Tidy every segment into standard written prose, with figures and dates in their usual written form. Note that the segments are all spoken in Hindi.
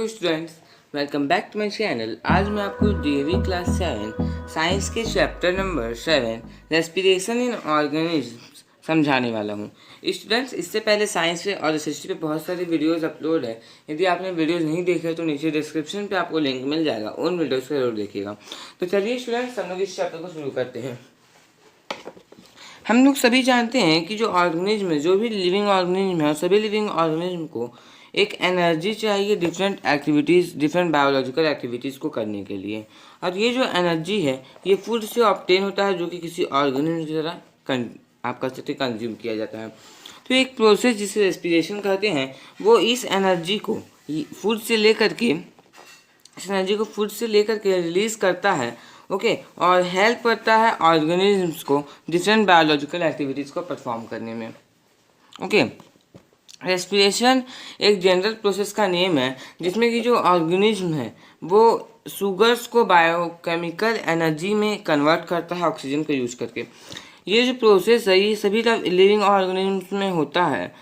Hello students, welcome back to my channel. आज मैं आपको DAV क्लास 7 साइंस के chapter number 7 respiration in organisms समझाने वाला हूँ। स्टूडेंट्स, इससे पहले साइंस पे और एसएसटी पे बहुत सारी वीडियोस अपलोड है। यदि आपने वीडियोस नहीं देखे तो नीचे डिस्क्रिप्शन पे आपको लिंक मिल जाएगा, उन वीडियोज़ को जरूर देखिएगा। तो चलिए स्टूडेंट्स, हम लोग इस चैप्टर को शुरू करते हैं। हम लोग सभी जानते हैं कि जो ऑर्गेनिज्म है, जो भी लिविंग ऑर्गेनिज्म है, सभी लिविंग ऑर्गेनिज्म को एक एनर्जी चाहिए different activities, different biological activities को करने के लिए। और ये जो एनर्जी है ये फूड से ऑब्टेन होता है, जो कि किसी ऑर्गेनिज्म की तरह आप कह सकते कंज्यूम किया जाता है। तो एक प्रोसेस जिसे रेस्पिरेशन कहते हैं, वो इस एनर्जी को फूड से लेकर के रिलीज करता है। ओके, और हेल्प करता है ऑर्गेनिजम्स को डिफरेंट बायोलॉजिकल एक्टिविटीज़ को परफॉर्म करने में। ओके, रेस्पिरेशन एक जनरल प्रोसेस का नेम है जिसमें कि जो ऑर्गेनिज्म है वो शुगर्स को बायोकेमिकल एनर्जी में कन्वर्ट करता है ऑक्सीजन को यूज करके। ये जो प्रोसेस है ये सभी लिविंग ऑर्गेनिजम्स में होता है,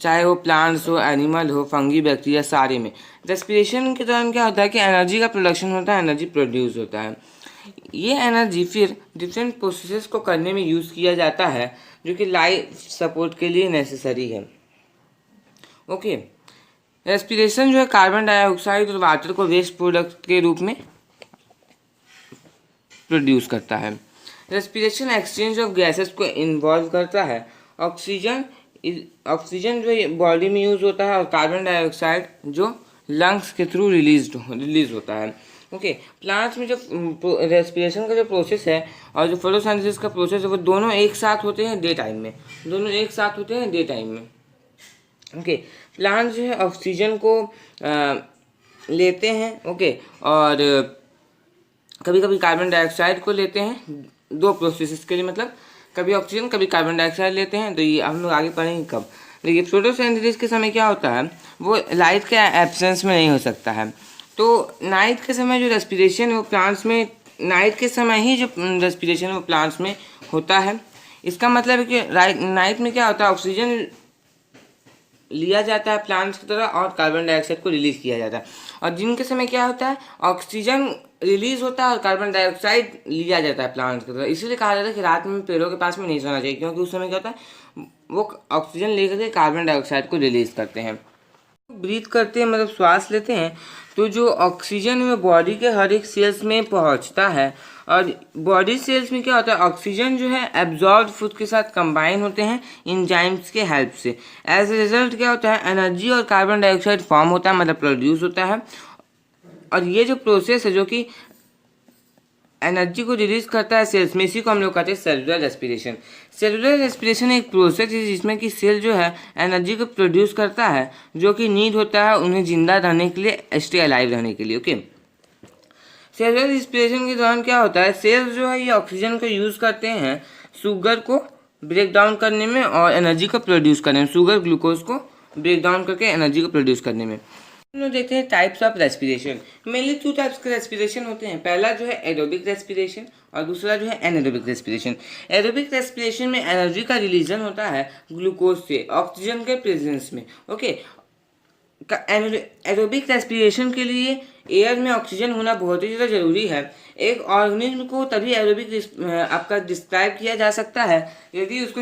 चाहे वो प्लांट्स हो, एनिमल हो, फंगी, बैक्टीरिया, सारे में। रेस्पिरेशन के दौरान क्या होता है कि एनर्जी का प्रोडक्शन होता है, एनर्जी प्रोड्यूस होता है। ये एनर्जी फिर डिफरेंट प्रोसेसेस को करने में यूज़ किया जाता है, जो कि लाइफ सपोर्ट के लिए नेसेसरी है। ओके, रेस्पिरेशन जो है कार्बन डाइऑक्साइड और वाटर को वेस्ट प्रोडक्ट के रूप में प्रोड्यूस करता है। रेस्पिरेशन एक्सचेंज ऑफ गैसेस को इन्वॉल्व करता है। ऑक्सीजन जो बॉडी में यूज होता है और कार्बन डाइऑक्साइड जो लंग्स के थ्रू रिलीज होता है। ओके, प्लांट्स में जो रेस्पिरेशन का जो प्रोसेस है और जो फोटोसिंथेसिस का प्रोसेस है वो दोनों एक साथ होते हैं डे टाइम में। ओके, प्लांट जो है ऑक्सीजन को लेते हैं। ओके, और कभी कभी कार्बन डाइऑक्साइड को लेते हैं, दो प्रोसेसेस के लिए, मतलब कभी ऑक्सीजन कभी कार्बन डाइऑक्साइड लेते हैं। तो ये हम लोग आगे पढ़ेंगे कब। देखिए, फोटोसिंथेसिस के समय क्या होता है, वो लाइट के एब्सेंस में नहीं हो सकता है। तो नाइट के समय जो रेस्पिरेशन है वो प्लांट्स में, नाइट के समय ही जो रेस्पिरेशन है वो प्लांट्स में होता है। इसका मतलब है कि नाइट में क्या होता है, ऑक्सीजन लिया जाता है प्लांट्स की तरह और कार्बन डाइऑक्साइड को रिलीज किया जाता है। और दिन के समय क्या होता है, ऑक्सीजन रिलीज होता है और कार्बन डाइऑक्साइड लिया जाता है प्लांट्स की तरह। इसीलिए कहा जाता है कि रात में पेड़ों के पास में नहीं सोना चाहिए, क्योंकि उस समय क्या होता है, वो ऑक्सीजन लेकर के कार्बन डाइऑक्साइड को रिलीज करते हैं। ब्रीथ करते हैं, मतलब श्वास लेते हैं, तो जो ऑक्सीजन है बॉडी के हर एक सेल्स में पहुंचता है। और बॉडी सेल्स में क्या होता है, ऑक्सीजन जो है एब्जॉर्ब फूड के साथ कंबाइन होते हैं एंजाइम्स के हेल्प से। एज ए रिजल्ट क्या होता है, एनर्जी और कार्बन डाइऑक्साइड फॉर्म होता है, मतलब प्रोड्यूस होता है। और ये जो प्रोसेस है जो कि एनर्जी को रिलीज करता है सेल्स में, इसी को हम लोग कहते हैं सेलुलर रेस्पिरेशन। सेलुलर रेस्पिरेशन एक प्रोसेस है जिसमें कि सेल जो है एनर्जी को प्रोड्यूस करता है, जो कि नीड होता है उन्हें जिंदा रहने के लिए, स्टे अलाइव रहने के लिए। ओके, सेलुलर रेस्पिरेशन के दौरान क्या होता है, सेल्स जो है ये ऑक्सीजन को यूज करते हैं शुगर को ब्रेक डाउन करने में और एनर्जी को प्रोड्यूस करने में, शुगर ग्लूकोज को ब्रेक डाउन करके एनर्जी को प्रोड्यूस करने में। हम लोग देखते हैं types of respiration. Mainly 2 types के रेस्पिरेशन होते हैं। पहला जो है एरोबिक रेस्पिरेशन और दूसरा जो है एनारोबिक रेस्पिरेशन। एरोबिक रेस्पिरेशन में एनर्जी का रिलीजन होता है ग्लूकोज से ऑक्सीजन के प्रेजेंस में। ओके, एरोबिक रेस्पिरेशन के लिए एयर में ऑक्सीजन होना बहुत ही ज़्यादा जरूरी है। एक ऑर्गेनिज्म को तभी एरोबिक आपका डिस्क्राइब किया जा सकता है यदि उसको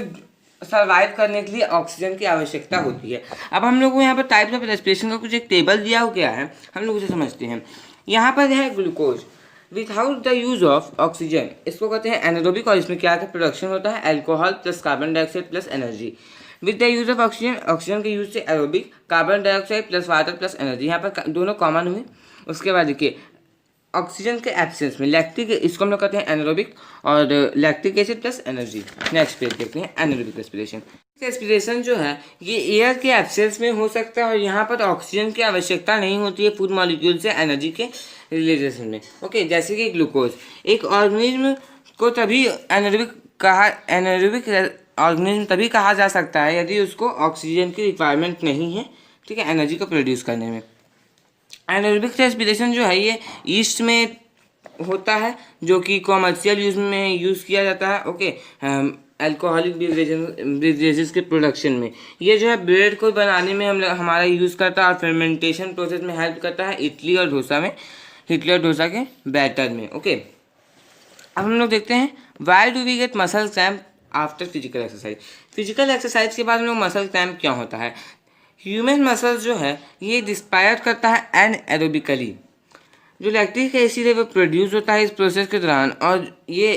सर्वाइव करने के लिए ऑक्सीजन की आवश्यकता होती है। अब हम लोग को यहाँ पर टाइप्स ऑफ रेस्पिरेशन का कुछ एक टेबल दिया हो गया है, हम लोग उसे समझते हैं। यहाँ पर है glucose without the use of oxygen, इसको कहते हैं एनारोबिक। और इसमें क्या प्रोडक्शन होता है, alcohol plus carbon dioxide plus energy. With the use of oxygen, oxygen के यूज से aerobic, carbon dioxide plus water plus energy, यहाँ पर दोनों कॉमन हुए। उसके बाद देखिए ऑक्सीजन के एब्सेंस में लैक्टिक, इसको हम लोग कहते हैं एनारोबिक, और lactic acid plus energy. Next page देखते हैं एनारोबिक रेस्पिरेशन। रेस्पिरेशन जो है ये एयर के एब्सेंस में हो सकता है और यहाँ पर ऑक्सीजन की आवश्यकता नहीं होती है फूड मॉलिक्यूल से एनर्जी के रिलेशन में। ओके, जैसे कि ग्लूकोज, एक ऑर्गेनिज्म को तभी एनारोबिक ऑर्गेनिज्म तभी कहा जा सकता है यदि उसको ऑक्सीजन की रिक्वायरमेंट नहीं है, ठीक है, एनर्जी को प्रोड्यूस करने में। एनारोबिक रेस्पिरेशन जो है ये ईस्ट में होता है, जो कि कॉमर्शियल यूज में यूज़ किया जाता है। ओके, अल्कोहलिक बेवरेजेस के प्रोडक्शन में। ये जो है ब्रेड को बनाने में हमारा यूज़ करता है और फर्मेंटेशन प्रोसेस में हेल्प करता है इडली और डोसा के बैटर में। ओके, अब हम लोग देखते हैं why do we get muscle cramp after physical exercise. Physical exercise के बाद हम लोग मसल क्रैम्प क्या होता है। ह्यूमन मसल्स जो है ये डिस्पायर करता है एनएरोबिकली। जो लैक्टिक एसिड है वो प्रोड्यूस होता है इस प्रोसेस के दौरान और ये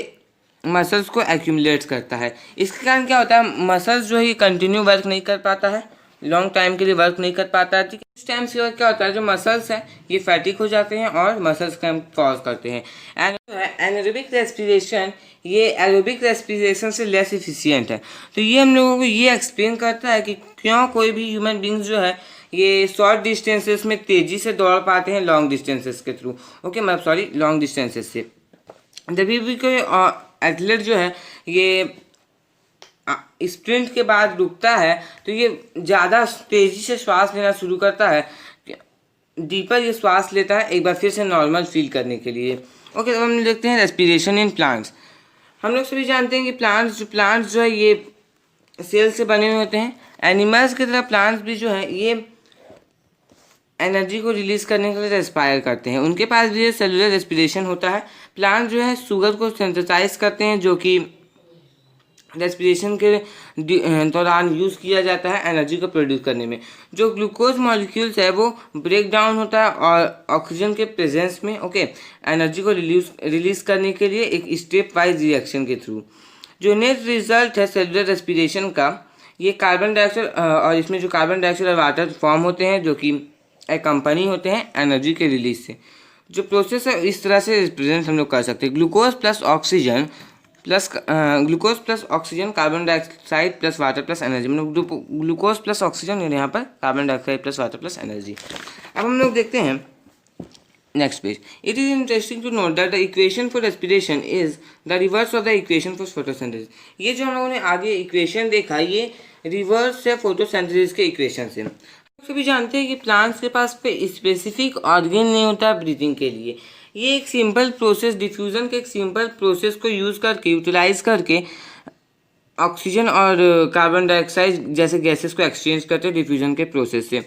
मसल्स को एक्यूमुलेट करता है। इसके कारण क्या होता है, मसल्स जो है ये कंटिन्यू वर्क नहीं कर पाता है, लॉन्ग टाइम के लिए वर्क नहीं कर पाता है। ठीक है, उस टाइम से क्या होता है, जो मसल्स हैं ये फैटिक हो जाते हैं और मसल्स क्रैम्प कॉज करते हैं। एनारोबिक रेस्पिरेशन ये एरोबिक रेस्पिरेशन से लेस इफिशिएंट है। तो ये हम लोगों को ये एक्सप्लेन करता है कि क्यों कोई भी ह्यूमन बींग्स जो है ये शॉर्ट डिस्टेंसेस में तेज़ी से दौड़ पाते हैं लॉन्ग डिस्टेंसेस के थ्रू। ओके, मतलब सॉरी, लॉन्ग डिस्टेंसेस से। जब भी कोई एथलीट जो है ये स्प्रिंट के बाद रुकता है तो ये ज़्यादा तेज़ी से श्वास लेना शुरू करता है, डीपर ये श्वास लेता है एक बार फिर से नॉर्मल फील करने के लिए। ओके, तो हम देखते हैं रेस्पिरेशन इन प्लांट्स। हम लोग सभी जानते हैं कि प्लांट्स जो है ये सेल से बने हुए होते हैं। एनिमल्स की तरह प्लांट्स भी जो है ये एनर्जी को रिलीज करने के लिए रेस्पायर करते हैं। उनके पास भी सेलुलर रेस्पिरेशन होता है। प्लांट जो है शुगर को सिंथेसाइज करते हैं जो कि रेस्पिरेशन के दौरान यूज़ किया जाता है एनर्जी को प्रोड्यूस करने में। जो ग्लूकोज मॉलिक्यूल्स है वो ब्रेक डाउन होता है और ऑक्सीजन के प्रेजेंस में एनर्जी को रिलीज करने के लिए एक स्टेप वाइज रिएक्शन के थ्रू। जो नेट रिजल्ट है सेलुलर रेस्पिरेशन का, ये कार्बन डाइऑक्साइड और इसमें जो कार्बन डाइऑक्साइड और वाटर फॉर्म होते हैं जो कि कंपनी होते हैं एनर्जी के रिलीज से। जो प्रोसेस है इस तरह से रिप्रेजेंट हम लोग कर सकते हैं। Glucose plus oxygen carbon dioxide plus water plus energy, मतलब ग्लूकोज प्लस ऑक्सीजन और यहाँ पर carbon dioxide plus water plus energy. अब हम लोग देखते हैं next page. It is interesting to note that the equation for respiration is the reverse of the equation for photosynthesis. ये जो हम लोगों ने आगे इक्वेशन देखा ये रिवर्स है फोटोसिंथेसिस के इक्वेशन से। सभी जानते हैं कि प्लांट्स के पास कोई स्पेसिफिक ऑर्गन नहीं होता ब्रीथिंग के लिए। ये एक सिंपल प्रोसेस, डिफ्यूज़न के एक सिंपल प्रोसेस को यूज़ करके यूटिलाइज करके ऑक्सीजन और कार्बन डाइऑक्साइड जैसे गैसेस को एक्सचेंज करते हैं डिफ्यूज़न के प्रोसेस से।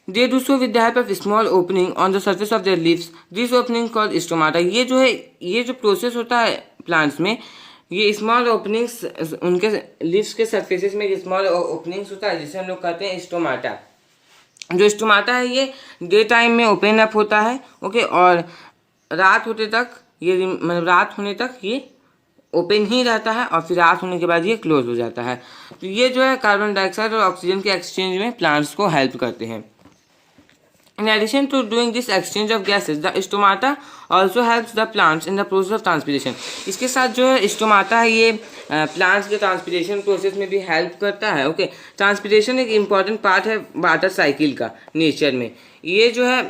They do so with the help of small opening on the surface of their leaves, this opening called stomata. ये जो प्रोसेस होता है प्लांट्स में, ये स्मॉल ओपनिंग्स उनके लीव्स के सरफेसेस में स्मॉल ओपनिंग्स होता है जिसे हम लोग कहते हैं स्टोमाटा। जो स्टोमाटा है ये डे टाइम में ओपन अप होता है। ओके, और रात होने तक ये ओपन ही रहता है और फिर रात होने के बाद ये क्लोज हो जाता है। तो ये जो है कार्बन डाइऑक्साइड और ऑक्सीजन के एक्सचेंज में प्लांट्स को हेल्प करते हैं। In addition to doing this exchange of gases, the stomata also helps the plants in the process of transpiration. इसके साथ जो है स्टोमाटा है ये प्लांट्स के ट्रांसपिरेशन प्रोसेस में भी हेल्प करता है। ओके, ट्रांसपिरेशन एक इम्पॉर्टेंट पार्ट है वाटर साइकिल का नेचर में। ये जो है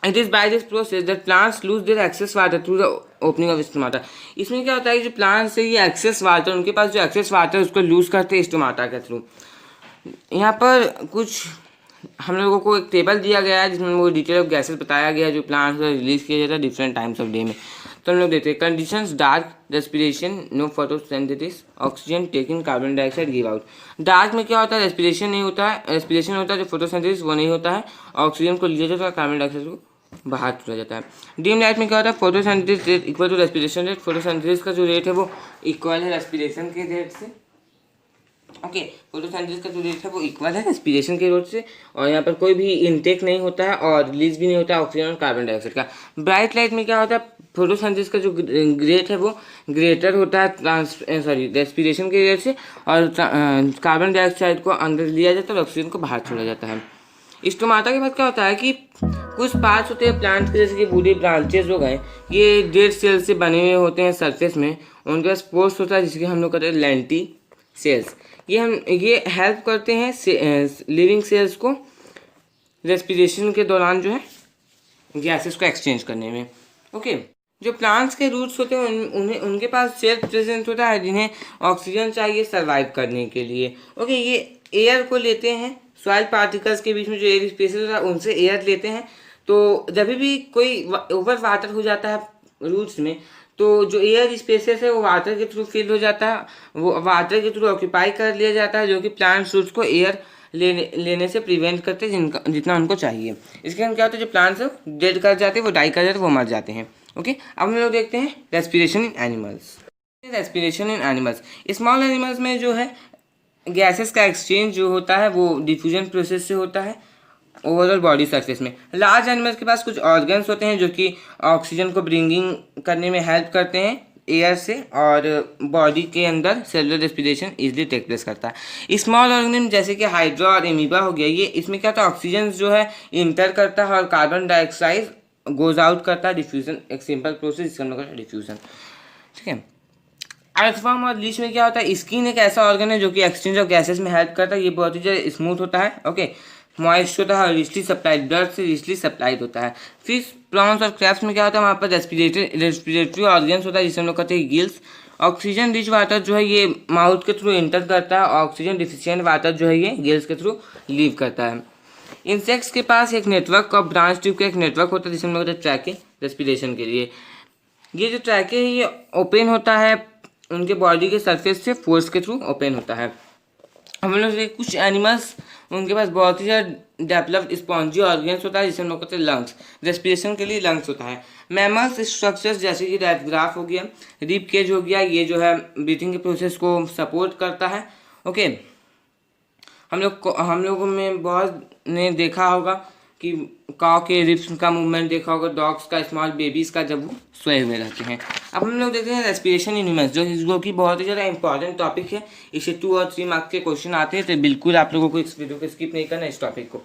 it is by this process that plants lose their excess water through the opening of stomata. इसमें क्या होता है कि जो प्लांट्स है ये एक्सेस वाटर, उनके पास जो एक्सेस वाटर है उसको लूज करते हैं स्टोमाटा के थ्रू। यहाँ पर कुछ हम लोगों को एक टेबल दिया गया है जिसमें वो डिटेल ऑफ गैसेस बताया गया है जो प्लांट्स में रिलीज किया जाता है डिफरेंट टाइम्स ऑफ डे में। तो हम लोग देखते हैं conditions, dark, respiration, no photosynthesis, oxygen taking, carbon dioxide give out. Dark में क्या होता है, रेस्पिरेशन नहीं होता है, रेस्पिरेशन होता है, जो फोटोसिंथेसिस वो नहीं होता है, ऑक्सीजन को लिया जाता है, कार्बन डाइऑक्साइड को बाहर छोड़ा जाता है। डिम लाइट में क्या होता है, photosynthesis rate equal to respiration rate. Photosynthesis का जो रेट है वो इक्वल है रेस्पिरेशन के रेट से। ओके, फोटोसिंथेसिस का जो रेट है वो इक्वल है रेस्पिरेशन के रेट से और यहाँ पर कोई भी इनटेक नहीं होता है और रिलीज भी नहीं होता है ऑक्सीजन और कार्बन डाइऑक्साइड का। ब्राइट लाइट में क्या होता है, फोटोसिंथेसिस का जो रेट है वो ग्रेटर होता है रेस्पिरेशन के रेट से और कार्बन डाइऑक्साइड को अंदर लिया जाता है और ऑक्सीजन को बाहर छोड़ा जाता है। स्टोमाटा के बाद क्या होता है कि कुछ पार्ट्स होते हैं प्लांट के, जैसे कि बूढ़े ब्रांचेस हो गए, ये डेड सेल से बने हुए होते हैं सरफेस में। उनके पास पोर्स होता है जिसके हम लोग कहते हैं लेंटी सेल्स। ये हेल्प करते हैं लिविंग सेल्स को रेस्पिरेशन के दौरान जो है गैसेस को एक्सचेंज करने में। ओके, जो प्लांट्स के रूट्स होते हैं उनके पास सेल्फ प्रेजेंस होता है जिन्हें ऑक्सीजन चाहिए सर्वाइव करने के लिए। ओके, ये एयर को लेते हैं, सॉइल पार्टिकल्स के बीच में जो एयर स्पेसेस होता है उनसे एयर लेते हैं। तो जब भी कोई ओवर वाटर हो जाता है रूट्स में तो जो एयर स्पेसेस है वो वाटर के थ्रू फिल हो जाता है, वो वाटर के थ्रू ऑक्यूपाई कर लिया जाता है, जो कि प्लांट रूट्स को एयर लेने से प्रिवेंट करते हैं जिनका जितना उनको चाहिए। इसके कारण क्या होता है, जो प्लांट्स है डेड कर जाते हैं, वो डाई कर जाते हैं, वो मर जाते हैं। ओके, अब हम लोग देखते हैं respiration in animals. Respiration in animals, small animals में जो है गैसेस का एक्सचेंज जो होता है वो डिफ्यूजन प्रोसेस से होता है ओवरऑल बॉडी सरफेस में। लार्ज एनिमल्स के पास कुछ ऑर्गन्स होते हैं जो कि ऑक्सीजन को ब्रिंगिंग करने में हेल्प करते हैं एयर से, और बॉडी के अंदर cellular respiration easily take place करता है। स्मॉल ऑर्गेनिज्म जैसे कि हाइड्रा और एमीबा हो गया, ये इसमें क्या होता है, ऑक्सीजन जो है इंटर करता है और कार्बन डाइऑक्साइड गोज आउट करता है, डिफ्यूजन, एक सिंपल प्रोसेस जिसका हम लोग कहते हैं डिफ्यूजन। ठीक है, अर्थवर्म और लीच में क्या होता है, स्किन एक ऐसा ऑर्गन है जो कि एक्सचेंज ऑफ गैसेस में हेल्प करता है, ये बहुत ही ज़्यादा स्मूथ होता है। ओके, मॉइस्ट होता है, रिचली सप्लाइड, ब्लड से रिचली सप्लाइड होता है। फिश, प्रॉन्स और क्रैब्स में क्या होता है, वहाँ पर रेस्पिरेटरी ऑर्गन्स होता है जिसे हम लोग कहते हैं गिल्स। ऑक्सीजन रिच वाटर जो है ये माउथ के थ्रू इंटर करता है, ऑक्सीजन डिफिशियंट वाटर जो है ये गिल्स के थ्रू लीव करता है। इंसेक्ट्स के पास एक नेटवर्क और ब्रांच ट्यूब का एक नेटवर्क होता है जिसे हम लोग कहते हैं ट्रैके, रेस्पिरेशन के लिए। ये जो ट्रैके है ये ओपन होता है उनके बॉडी के सरफेस से, फोर्स के थ्रू ओपन होता है। हम लोग कुछ एनिमल्स उनके पास बहुत ही ज़्यादा डेवलप्ड स्पॉन्जी ऑर्गन्स होता है जिसे हम लोग कहते हैं लंग्स, रेस्पिरेशन के लिए लंग्स होता है। मैमल्स स्ट्रक्चर्स जैसे कि डायफ्राम हो गया, रिब केज हो गया, ये जो है ब्रीथिंग के प्रोसेस को सपोर्ट करता है। ओके, हम लोगों में बहुत ने देखा होगा कि काऊ के रिब्स का मूवमेंट देखा होगा, डॉग्स का, स्मॉल बेबीज़ का, जब वो सोए हुए रहते हैं। अब हम लोग देखते हैं रेस्पिरेशन इन ह्यूमंस, जो कि बहुत ही ज़्यादा इंपॉर्टेंट टॉपिक है। इसे 2 और 3 मार्क्स के क्वेश्चन आते हैं, तो बिल्कुल आप लोगों को इस वीडियो को स्किप नहीं करना, इस टॉपिक को।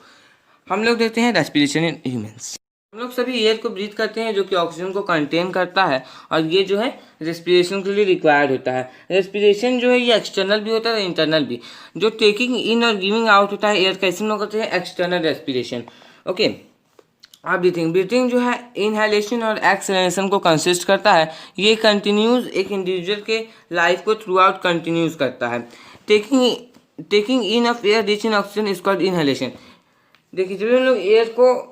हम लोग देखते हैं रेस्पिरेशन इन ह्यूमंस। हम लोग सभी एयर को ब्रीथ करते हैं जो कि ऑक्सीजन को कंटेन करता है, और ये जो है रेस्पिरेशन के लिए रिक्वायर्ड होता है। रेस्पिरेशन जो है ये एक्सटर्नल भी होता है, इंटरनल भी। जो टेकिंग इन और गिविंग आउट होता है एयर का, इसे हम लोग कहते हैं एक्सटर्नल रेस्पिरेशन। ओके, अब ब्रीथिंग जो है इनहेलेशन और एक्सहेलेशन को कंसिस्ट करता है। ये कंटिन्यूज एक इंडिविजुअल के लाइफ को थ्रू आउट कंटिन्यूज करता है। Taking in of air rich in oxygen is called inhalation. देखिए, जब हम लोग एयर को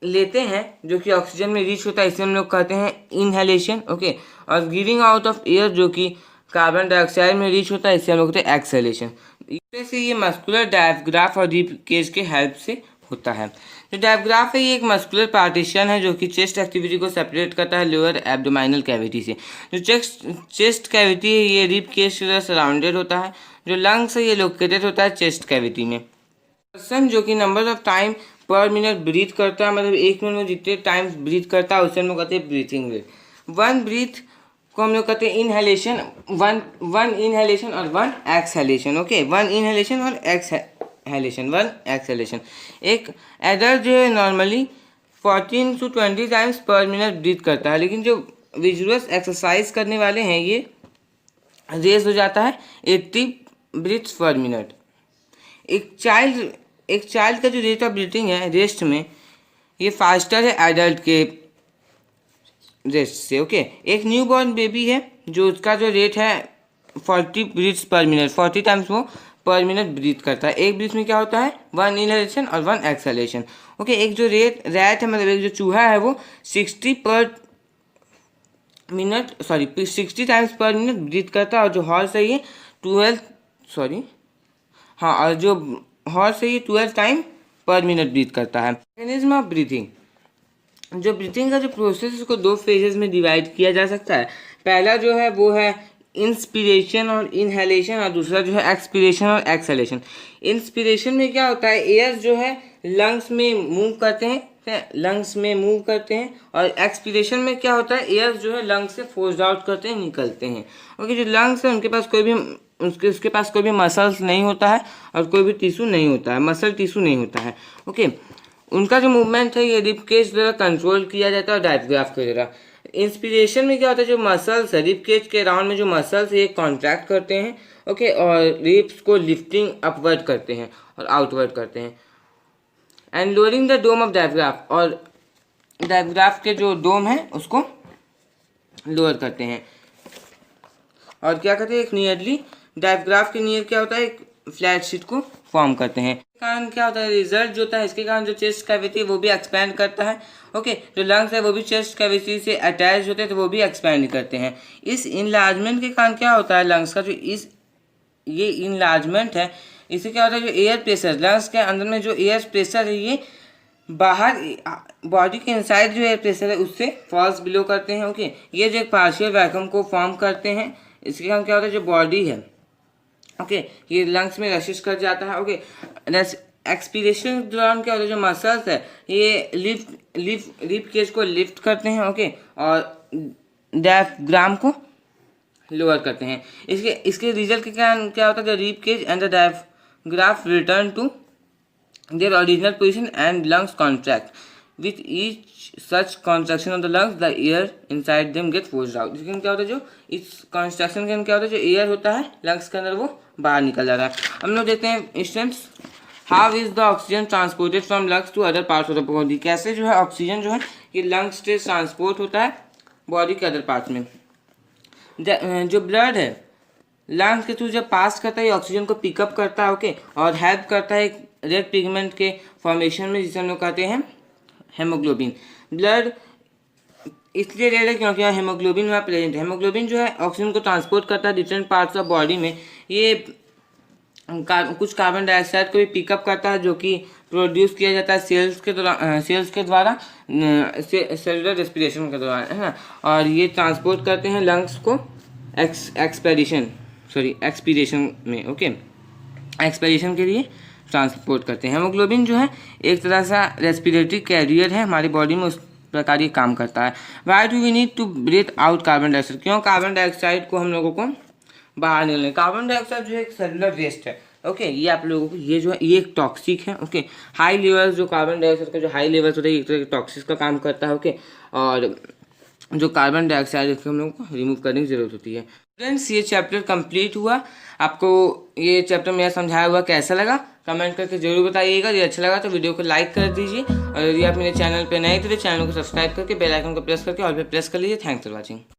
लेते हैं जो कि ऑक्सीजन में रिच होता है, इसे हम लोग कहते हैं इनहेलेशन। ओके, और गिविंग आउट ऑफ एयर जो कि कार्बन डाइऑक्साइड में रिच होता है, इसे हम लोग कहते हैं एक्सहेलेशन। इससे ये मस्कुलर डायफ्राम और रिब केज के हेल्प से होता है। जो डायफ्राम है ये एक मस्कुलर पार्टीशन है जो कि चेस्ट एक्टिविटी को सेपरेट करता है लोअर एब्डोमिनल कैविटी से। जो चेस्ट कैविटी है ये रिब केज से सराउंडेड होता है। जो लंग्स है ये लोकेटेड होता है चेस्ट कैविटी में। पर्सन जो कि number of time per minute breathe करता है, मतलब 1 मिनट में जितने टाइम्स ब्रीथ करता है उसे हम लोग कहते हैं ब्रीथिंग रेट। 1 ब्रीथ को हम लोग कहते हैं इनहेलेशन, वन इनहेलेशन और 1 एक्सहेलेशन। ओके, 1 इनहेलेशन और एक्सहेलेशन, 1 एक्सहेलेशन। एक एडल्ट जो है normally 14 to 20 times per minute breathe करता है, लेकिन जो विजुअस एक्सरसाइज करने वाले हैं ये रेज हो जाता है 80 ब्रीथ्स पर मिनट। एक चाइल्ड का जो रेट ऑफ ब्रीथिंग है रेस्ट में, ये फास्टर है एडल्ट के रेस्ट से। ओके, एक न्यू बॉर्न बेबी है जो उसका जो रेट है 40 ब्रीथ्स पर मिनट, 40 टाइम्स वो पर मिनट ब्रीथ करता है। एक ब्रीथ में क्या होता है, 1 इनहेलेशन और 1 एक्सहेलेशन। ओके, एक जो रैट है, मतलब एक जो चूहा है वो 60 टाइम्स पर मिनट ब्रीथ करता है, और जो हॉर्स है ये 12 टाइम पर मिनट ब्रीथ करता है। मैकेनिज्म ऑफ ब्रीथिंग, जो ब्रीथिंग का जो प्रोसेस है उसको 2 फेजेस में डिवाइड किया जा सकता है। पहला जो है वो है इंस्पिरेशन और इनहेलेशन, और दूसरा जो है एक्सपिरेशन और एक्सहेलेशन। इंस्पिरेशन में क्या होता है, एयर जो है लंग्स में मूव करते हैं, और एक्सपिरेशन में क्या होता है, एयर जो है लंग्स से फोर्स आउट करते हैं, निकलते हैं। ओके, जो लंग्स है उसके पास कोई भी मसल्स नहीं होता है और कोई भी टिश्यू नहीं होता है, मसल टिश्यू नहीं होता है। ओके, उनका जो मूवमेंट है ये रिब केज द्वारा कंट्रोल किया जाता है और डायफ्राम के द्वारा। इंस्पिरेशन में क्या होता है, जो मसल्स है रिब केज के अराउंड में जो मसल्स है ये कॉन्ट्रैक्ट करते हैं। ओके, और रिब्स को लिफ्टिंग अपवर्ड करते हैं और आउटवर्ड करते हैं। And lowering the dome of diaphragm, और डायफ्राम के जो डोम है उसको लोअर करते हैं। और क्या करते हैं, एक नियरली डायफ्राम के नियर क्या होता है, एक फ्लैट शीट को फॉर्म करते हैं। कारण क्या होता है, रिजल्ट जो होता है इसके कारण जो चेस्ट कैविटी वो भी एक्सपैंड करता है। ओके, जो लंग्स है वो भी चेस्ट कैविटी से अटैच होते हैं तो वो भी एक्सपैंड करते हैं। इस इनलार्जमेंट के कारण क्या होता है, लंग्स का जो ये इनलार्जमेंट है, इससे क्या होता है, जो एयर प्रेशर लंग्स के अंदर में जो एयर प्रेशर है ये बाहर बॉडी के इनसाइड जो एयर प्रेशर है उससे फॉल्स बिलो करते हैं। ओके, ये जो एक पार्शियल वैक्यूम को फॉर्म करते हैं, इसके कारण क्या होता है, जो बॉडी है ओके ये लंग्स में रशिश कर जाता है। ओके, एक्सपीरेशन के दौरान क्या होता है, जो मसल्स है ये लिप केज को लिफ्ट करते हैं। ओके, और डायफ्राम को लोअर करते हैं। इसके रिजल्ट के कारण क्या होता है, the rib cage and the diaphragm return to their original position and lungs contract with each such contraction of the lungs the air inside them get forced out. इसके क्या होता है, जो इस कॉन्ट्रैक्शन के क्या होता है, जो एयर होता है लंग्स के अंदर वो बाहर निकल जाता है। हम लोग देखते हैं instance, how is the oxygen transported from lungs to other parts of the body. कैसे जो है ऑक्सीजन जो है ये लंग्स से ट्रांसपोर्ट होता है बॉडी के अदर पार्ट्स में। जो ब्लड है लंग्स के थ्रू जब पास करता है ये ऑक्सीजन को पिकअप करता है। ओके, और हेल्प करता है रेड पिगमेंट के फॉर्मेशन में, जिसे हम लोग कहते हैं हेमोग्लोबिन। ब्लड इसलिए रेड है क्योंकि यहाँ हेमोग्लोबिन वहाँ प्रेजेंट है। हेमोग्लोबिन जो है ऑक्सीजन को ट्रांसपोर्ट करता है डिफरेंट पार्ट्स ऑफ बॉडी में। ये कुछ कार्बन डाइऑक्साइड को भी पिकअप करता है जो कि प्रोड्यूस किया जाता है सेल्स के द्वारा सेलुलर रेस्पिरेशन के दौरान, है ना। और ये ट्रांसपोर्ट करते हैं लंग्स को एक्सपीरेशन में। ओके, एक्सपीरेशन के लिए ट्रांसपोर्ट करते हैं। हेमोग्लोबिन जो है एक तरह से रेस्पिरेटरी कैरियर है हमारी बॉडी में, उस प्रकार ये काम करता है। Why do we need to breathe out carbon dioxide, क्यों कार्बन डाइऑक्साइड को हम लोगों को बाहर निकलने। कार्बन डाइऑक्साइड जो है एक सेलुलर वेस्ट है। ओके, ये आप लोगों को ये जो है ये एक टॉक्सिक है। ओके, हाई लेवल्स जो कार्बन डाइऑक्साइड का जो हाई लेवल्स होता है एक तरह के टॉक्सिक का काम करता है। ओके, और जो कार्बन डाइऑक्साइड है हम लोगों को रिमूव करने की जरूरत होती है। फ्रेंड्स, ये चैप्टर कंप्लीट हुआ। आपको ये चैप्टर मेरा समझाया हुआ कैसा लगा कमेंट करके जरूर बताइएगा। यदि अच्छा लगा तो वीडियो को लाइक कर दीजिए, और यदि आप मेरे चैनल पे नए थे तो चैनल को सब्सक्राइब करके बेल आइकन को प्रेस करके ऑल पे प्रेस कर लीजिए। Thanks for watching.